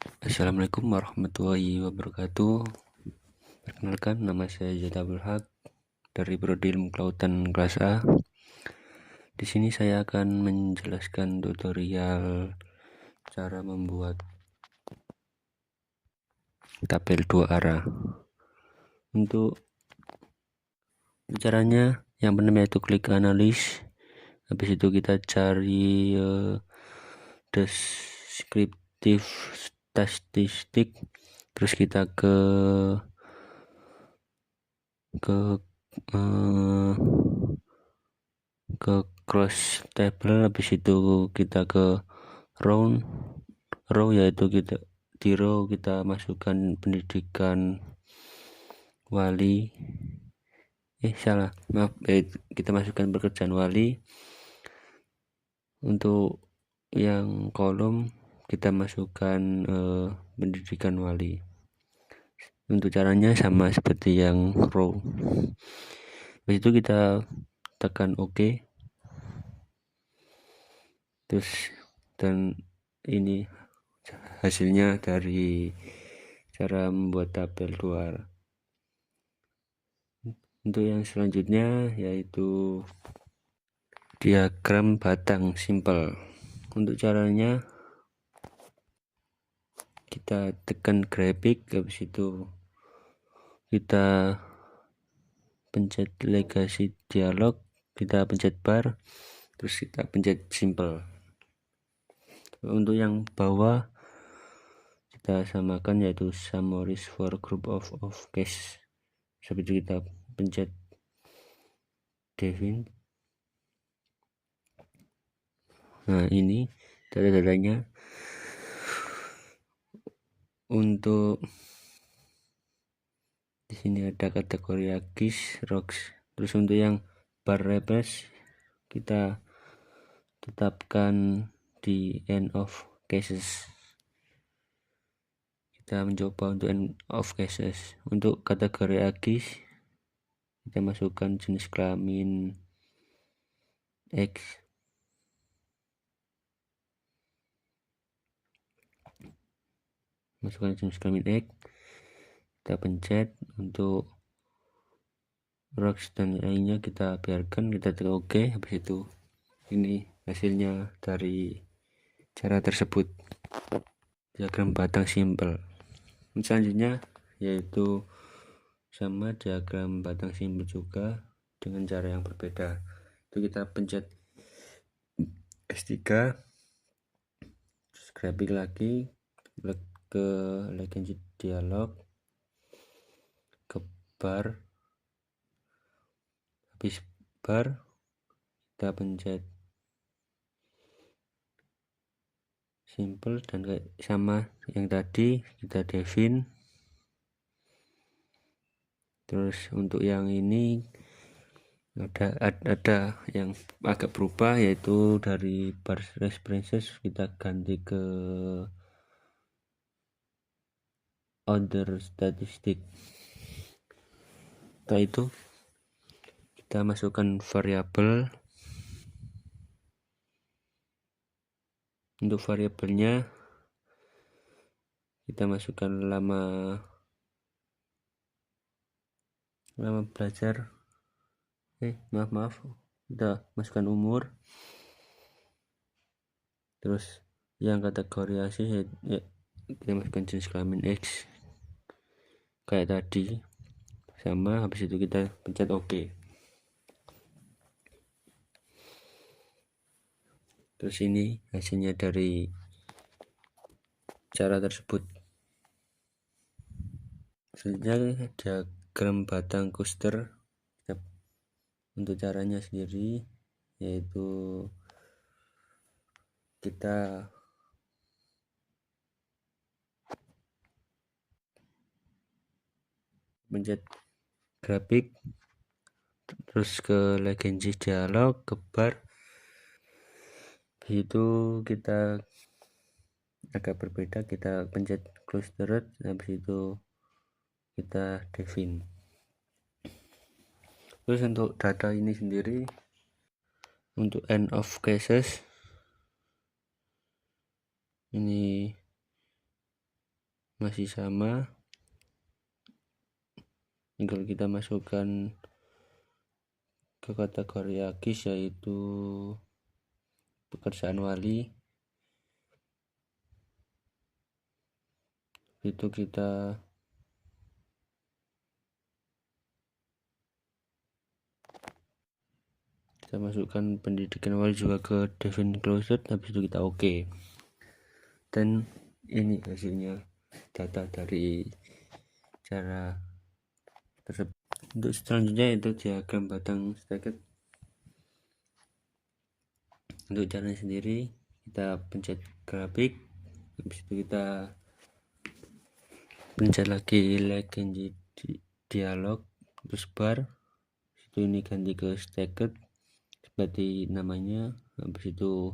Assalamualaikum warahmatullahi wabarakatuh. Perkenalkan, nama saya Zaid Abdul Haq dari Prodi Ilmu Kelautan kelas A. Di sini saya akan menjelaskan tutorial cara membuat tabel 2 arah. Untuk caranya, yang pertama yaitu klik analis. Habis itu kita cari deskriptif statistik. Terus kita ke cross table. Habis itu kita ke row yaitu kita di row kita masukkan pendidikan wali, kita masukkan pekerjaan wali. Untuk yang kolom kita masukkan pendidikan wali. Untuk caranya sama seperti yang row. Habis itu kita tekan OK. Terus dan ini hasilnya dari cara membuat tabel 2 arah. Untuk yang selanjutnya yaitu diagram batang simpel. Untuk caranya kita tekan grafik, habis itu kita pencet legasi dialog, kita pencet bar, terus kita pencet simple. Untuk yang bawah kita samakan yaitu summaries for group of case. Seperti itu kita pencet define. Nah, ini data-datanya. Untuk di sini ada kategori agis, rocks. Terus untuk yang bar replace kita tetapkan di end of cases. Kita mencoba untuk end of cases. Untuk kategori agis kita masukkan jenis kelamin X. Masukkan jenis kelamin X, kita pencet. Untuk rocks dan lainnya kita biarkan, kita tekan OK. Habis itu ini hasilnya dari cara tersebut, diagram batang simple. Selanjutnya yaitu sama diagram batang simple juga dengan cara yang berbeda. Itu kita pencet S3, grafik lagi, ke legasi dialog, ke bar, habis bar kita pencet simple, dan kayak sama yang tadi kita define. Terus untuk yang ini ada yang agak berubah, yaitu dari bar references kita ganti ke other statistik. Setelah itu kita masukkan variabel. Untuk variabelnya kita masukkan lama belajar, kita masukkan umur. Terus yang kategori asis kita masukkan jenis kelamin X kayak tadi sama. Habis itu kita pencet OK. Terus ini hasilnya dari cara tersebut. Selanjutnya diagram batang cluster. Untuk caranya sendiri yaitu kita pencet grafik, terus ke legasi dialog, ke bar. Itu kita agak berbeda, kita pencet clustered, habis itu kita define. Terus untuk data ini sendiri, untuk end of cases ini masih sama. Tinggal kita masukkan ke kategori AGIS, yaitu pekerjaan wali. Itu kita masukkan pendidikan wali juga ke define closed. Habis itu kita oke. Dan ini hasilnya, data dari cara tersebut. Untuk selanjutnya itu diagram batang stacked. Untuk caranya sendiri, kita pencet grafik, habis itu kita pencet lagi legend dialog, terus bar, itu ini ganti ke stacked seperti namanya. Habis itu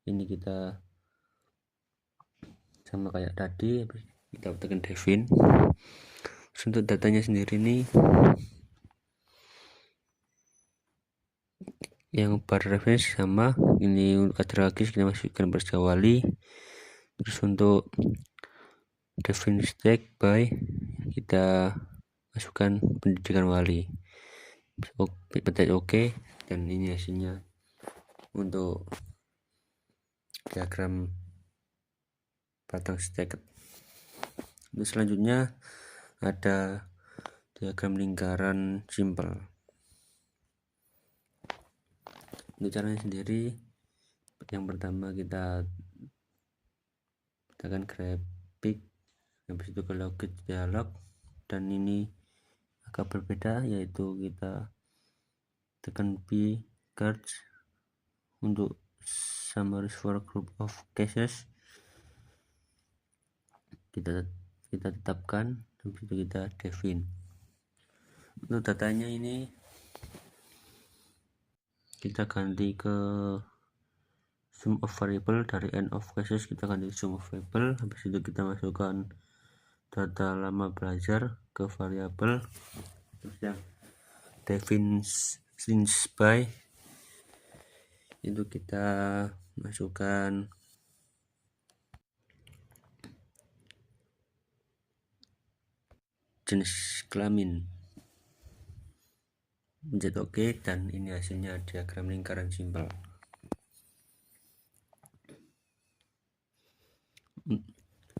ini kita sama kayak tadi, kita tekan define. Terus untuk datanya sendiri nih, yang bar reference sama, ini kategori kita masukkan bersama wali. Terus untuk define stack by, kita masukkan pendidikan wali. Pencet oke, dan ini hasilnya untuk diagram batang stack. Untuk selanjutnya ada diagram lingkaran simple. Untuk caranya sendiri, yang pertama kita tekan grafik, habis itu ke logit dialog, dan ini agak berbeda, yaitu kita tekan B cards untuk summary for group of cases. Kita tetapkan, habis itu kita define. Untuk datanya ini kita ganti ke sum of variable, dari end of cases kita ganti sum of variable. Habis itu kita masukkan data lama belajar ke variabel. Terus yang define since by, itu kita masukkan jenis kelamin. Pencet oke, dan ini hasilnya diagram lingkaran simpel.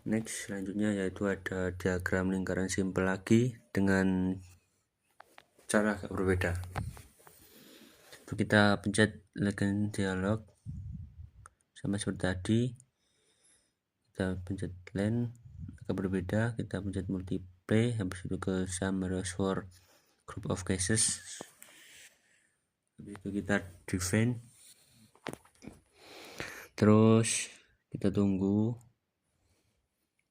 Next, selanjutnya yaitu ada diagram lingkaran simpel lagi dengan cara agak berbeda. Itu kita pencet legend dialog sama seperti tadi, kita pencet line agak berbeda, kita pencet multiply, habis itu ke summary for group of cases. Habis itu kita define, terus kita tunggu,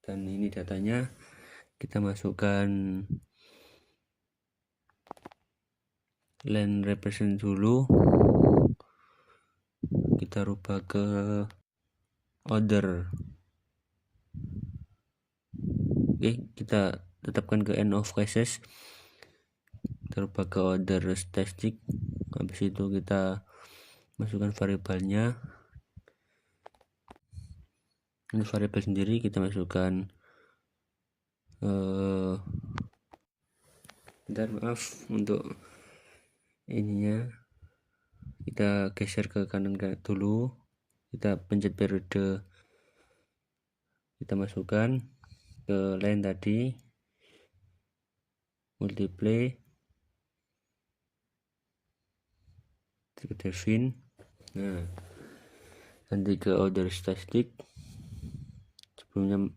dan ini datanya kita masukkan line represent dulu, kita rubah ke order. Oke, kita tetapkan ke end of cases, kita rubah ke order statistic. Habis itu kita masukkan variabelnya. Ini variabel sendiri kita masukkan maaf, untuk ininya kita geser ke kanan dulu, kita pencet periode, kita masukkan ke line tadi, multiply, define, nah nanti ke order statistic, sebelumnya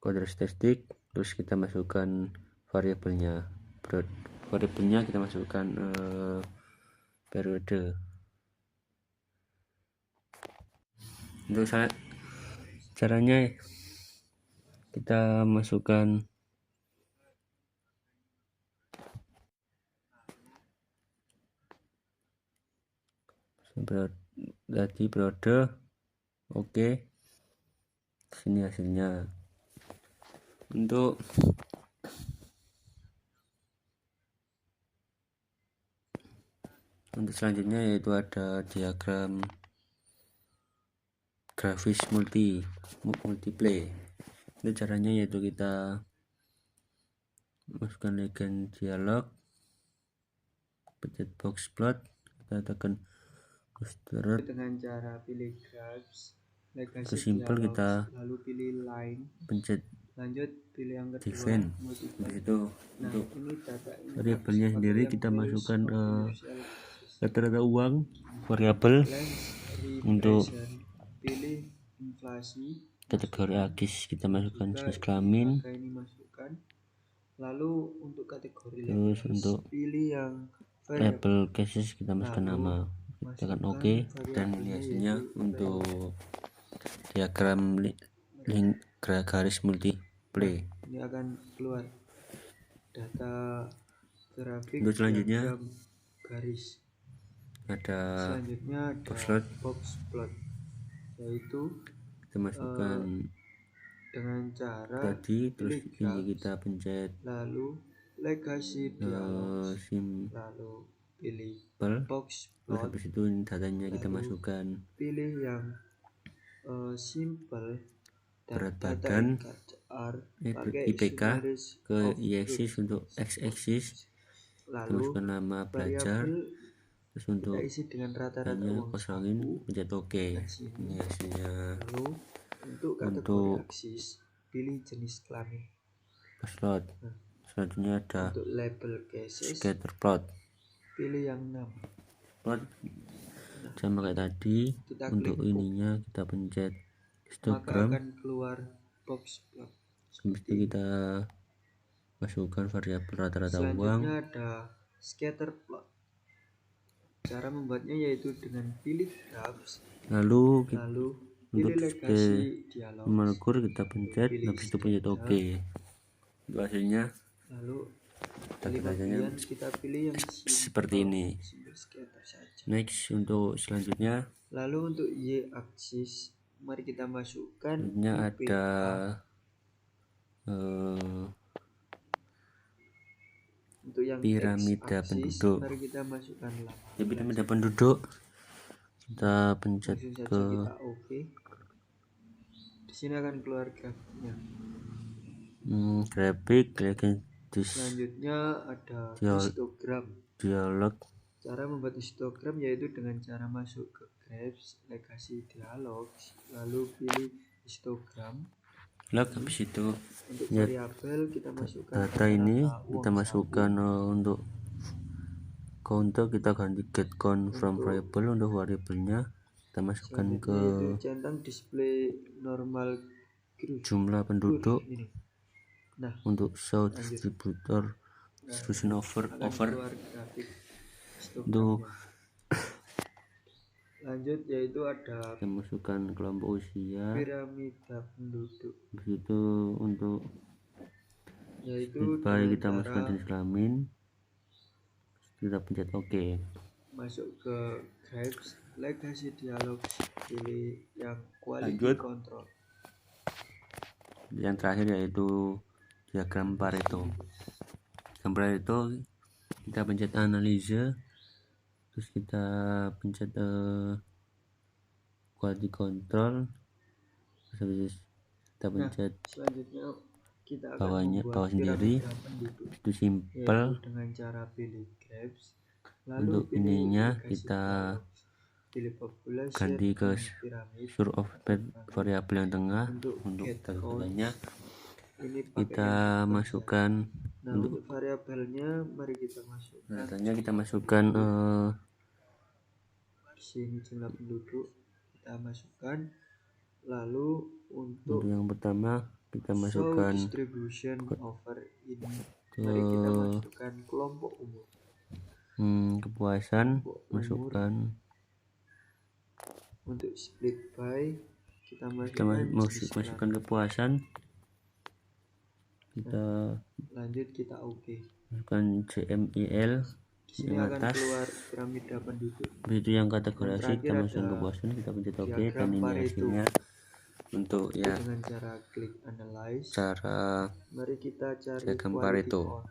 order statistic, terus kita masukkan variabelnya kita masukkan periode. Untuk caranya, kita masukkan tadi periode, oke. Sini hasilnya. Untuk selanjutnya yaitu ada diagram grafis multiply. Itu caranya yaitu kita masukkan legend dialog, pencet box plot, kita tekan start. Dengan cara pilih graph, Itu legacy simple, dialog, kita lalu pilih line, pencet lanjut pilih yang kedua define. multiply. Habis itu Nah, untuk ini data variabelnya sendiri kita masukkan rata-rata uang, variabel untuk pilih inflasi, kategori AGIS kita masukkan juga jenis kelamin, harga ini masukkan. Lalu untuk kategori terus legacy, untuk pilih yang label cases kita masukkan nama, tekan OK, dan ini hasilnya untuk diagram link garis multiple. Ini akan keluar data grafik Untuk selanjutnya diagram garis. ada Selanjutnya ada box plot, yaitu kita masukkan dengan cara tadi, terus pilih ini graph, kita pencet lalu legacy dialog, simple, lalu pilih box terus plot, habis itu datanya kita masukkan pilih yang simple, berat data badan, pakai IPK ke y-axis, untuk x-axis kita lalu masukkan nama belajar, terus untuk isi dengan rata-rata hanya uang kosongin, saku, pencet OK. Ini hasilnya. lalu untuk kategori aksis pilih jenis kelamin, slot. Selanjutnya ada untuk label cases scatter plot, pilih yang 6 plot sama kayak tadi. Untuk ininya kita pencet histogram, maka akan keluar box plot. habis itu kita masukkan variabel rata-rata uang. Selanjutnya ada scatter plot. Cara membuatnya yaitu dengan pilih graphs, lalu pilih legacy dialog, mengukur kita pencet, habis itu pencet OK. Itu hasilnya. Lalu kita pilih yang seperti ini. Next, untuk selanjutnya, lalu untuk Y aksis mari kita masukkan ada untuk yang piramida penduduk. Mari kita masukkan piramida penduduk, kita pencet ke OK. Di sini akan keluar grafiknya. grafik, selanjutnya ada histogram dialog. Cara membuat histogram yaitu dengan cara masuk ke graphs, legacy dialog, lalu pilih histogram. Habis itu untuk variabel kita masukkan data ini kita masukkan untuk counter, kita ganti get count from variable. Untuk variabelnya kita masukkan ke centang display normal jumlah penduduk. Untuk show distributor distribution over untuk lanjut yaitu ada kita masukkan kelompok usia, piramida penduduk. Begitu untuk yaitu kita masukkan jenis kelamin, kita pencet OK. Masuk ke graphs, legacy dialog, pilih yang quality control. Yang terakhir yaitu diagram Pareto. Diagram Pareto kita pencet analisa, terus kita pencet quality control, terus kita pencet selanjutnya kita bawah sendiri, itu simple. Dengan cara pilih graphs, untuk ininya kita ganti ke source of variabel yang tengah. Untuk datanya kita masukkan, untuk variabelnya mari kita masukkan datanya kita masukkan sini jumlah penduduk kita masukkan, lalu untuk yang pertama kita masukkan distribution over ini mari kita masukkan kelompok umur, kepuasan masukkan. Untuk split by kita masukkan kepuasan, kita lanjut kita OK, masukkan CMIL. Di sini akan keluar piramida penduduk. Itu yang kategori kita masukkan kepuasan, kita pencet OK, dan ini hasilnya. Untuk ya dengan cara klik analyze, cara mari kita cari diagram Pareto.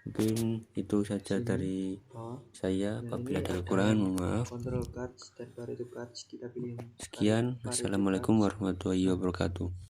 Mungkin itu saja dari saya. Apabila ada kekurangan, mohon maaf. Control cards dan Pareto cards kita pilih yang Sekian, Pareto assalamualaikum cards. warahmatullahi wabarakatuh.